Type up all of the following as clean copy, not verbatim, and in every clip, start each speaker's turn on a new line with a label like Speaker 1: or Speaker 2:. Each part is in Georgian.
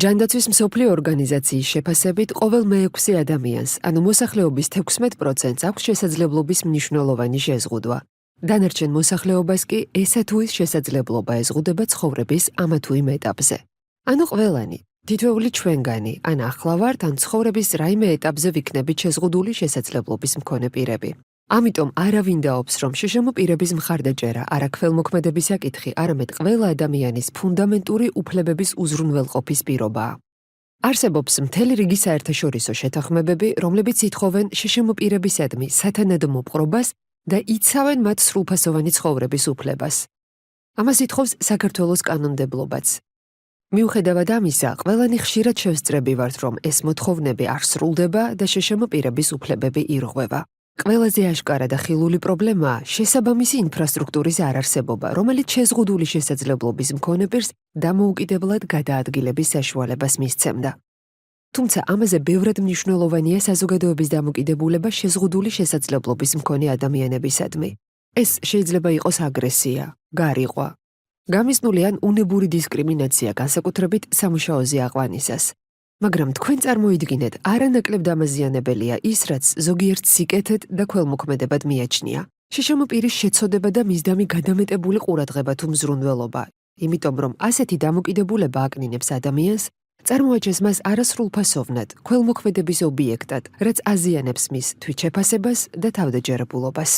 Speaker 1: ჯანდაცვის მსოფლიო ორგანიზაციის შეფასებით ყოველ მე-6 ადამიანს, ანუ მოსახლეობის 16%-ს აქვს შესაძლებლობის მნიშვნელოვანი შეზღუდვა. დანარჩენ მოსახლეობას კი ესა თუ ის შესაძლებლობა ეზღუდება ცხოვრების ამა თუ იმ ეტაპზე. ანუ ყველანი, თითოეული ჩვენგანი, ან ახლა ვართ, ან ცხოვრების რაიმე ეტაპზე ვიქნებით შეზღუდული შესაძლებლობის მქონე პირები. ამიტომ არავინ დაობს, რომ შშმ პირების მხარდაჭერა არა ქველმოქმედების საკითხი, არამედ ყველა ადამიანის ფუნდამენტური უფლებების უზრუნველყოფის პირობაა. არსებობს მთელი რიგი საერთაშორისო შეთანხმებები, რომლებიც ითხოვენ შშმ პირებისადმი სათანადო მოპყრობას და იცავენ მათ სრულფასოვანი ცხოვრების უფლებას. ამას ითხოვს საქართველოს კანონმდებლობაც. მიუხედავად ამისა, ყველანი ხშირად შევსწრები ვართ, რომ ეს მოთხოვნები არ სრულდება და შშმ პირების უფლებები ირღვევა. ყველაზე აშკარა და ხილული პრობლემაა შესაბამისი ინფრასტრუქტურის არარსებობა, რომელიც შეზღუდული შესაძლებლობის მქონე პირს დამოუკიდებლად გადაადგილების საშუალებას მისცემდა. თუმცა ამაზე ბევრად მნიშვნელოვანია საზოგადოების დამოკიდებულება შეზღუდული შესაძლებლობის მქონე ადამიანებისადმი. ეს შეიძლება იყოს აგრესია, გარიყვა, გამიზნული ან უნებური დისკრიმინაცია განსაკუთრებით სამუშაოზე აყვანისას. მაგრამ თქვენ წარმოიდგინეთ, არანაკლებ დამაზიანებელია ის, რაც ზოგიერთ სიკეთედ და ქველმოქმედებად მიაჩნია. შშმ პირის შეცოდება და მისდამი გადამეტებული ყურადღება თუ მზრუნველობა, იმიტომ რომ ასეთი დამოკიდებულება აკნინებს ადამიანს, წარმოაჩენს მას არასრულფასოვნად, ქველმოქმედების ობიექტად, რაც აზიანებს მის თვითშეფასებას და თავდაჯერებულობას.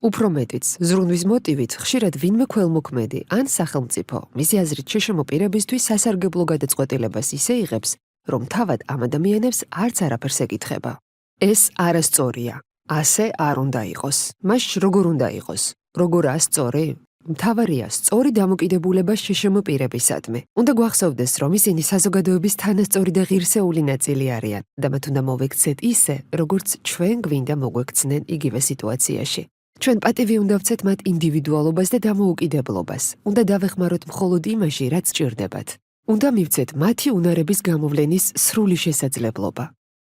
Speaker 1: უფრო მეტიც, ზრუნვის მოტივით ხშირად ვინმე ქველმოქმედი ან სახელმწიფო, მისი აზრით შშმ პირებისთვის სასარგებლო გადაწყვეტილებას ისე იღებს, რომ თავად ამ ადამიანებს არც არაფერს ეკითხება. ეს არასწორია. ასე არ უნდა იყოს. მას როგორ უნდა იყოს? როგორაა სწორი? მთავარია სწორი დამოკიდებულება შშმ პირებისადმი. უნდა გვახსოვდეს, რომ ისინი საზოგადოების თანასწორი და ღირსეული ნაწილი არიან და მათ უნდა მოვექცეთ ისე, როგორც ჩვენ გვინდა მოგვექცნენ იგივე სიტუაციაში. ჩვენ პატივი უნდა ვცეთ მათ ინდივიდუალობას და დამოუკიდებლობას. უნდა დავეხმაროთ მხოლოდ იმაში, რაც სჭირდებათ. უნდა მივცეთ მათი უნარების გამოვლენის სრული შესაძლებლობა.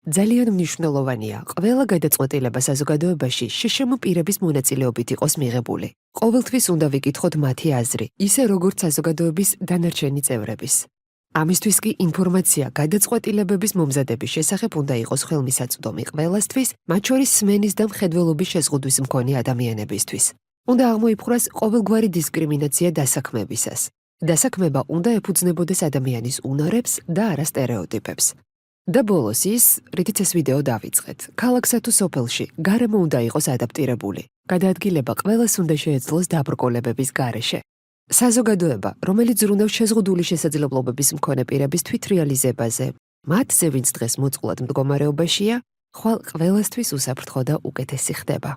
Speaker 1: ძალიან მნიშვნელოვანია ყველა გადაწყვეტილება საზოგადოებაში შშმ პირების მონაწილეობით იყოს მიღებული. ყოველთვის უნდა ვიკითხოთ მათი აზრი, ისე როგორც საზოგადოების დანარჩენი წევრების. ამისთვის კი ინფორმაცია გადაწყვეტილებების მომზადების შესახებ უნდა იყოს ხელმისაწვდომი ყველასთვის, მათ შორის სმენის და მხედველობის შეზღუდვის მქონე ადამიანებისთვის. უნდა აღმოიფხვრას ყოველგვარი დისკრიმინაცია დასაქმებისას. დასაქმება უნდა ეფუძნებოდეს ადამიანის უნარებს და არა სტერეოტიპებს. და ბოლოს ის, რითიც ეს ვიდეო დავიწყეთ. ქალაქსა თუ სოფელში გარემო უნდა იყოს ადაპტირებული. გადაადგილება ყველას უნდა შეეძლოს დაბრკოლებების გარეშე. საზოგადოება, რომელიც ზრუნავს შეზღუდული შესაძლებლობების მქონე პირების თვითრეალიზებაზე, მათზე ვინც დღეს მოწყვლად მდგომარეობაშია, ხვალ ყველასთვის უსაფრთხო და უკეთესი ხდება.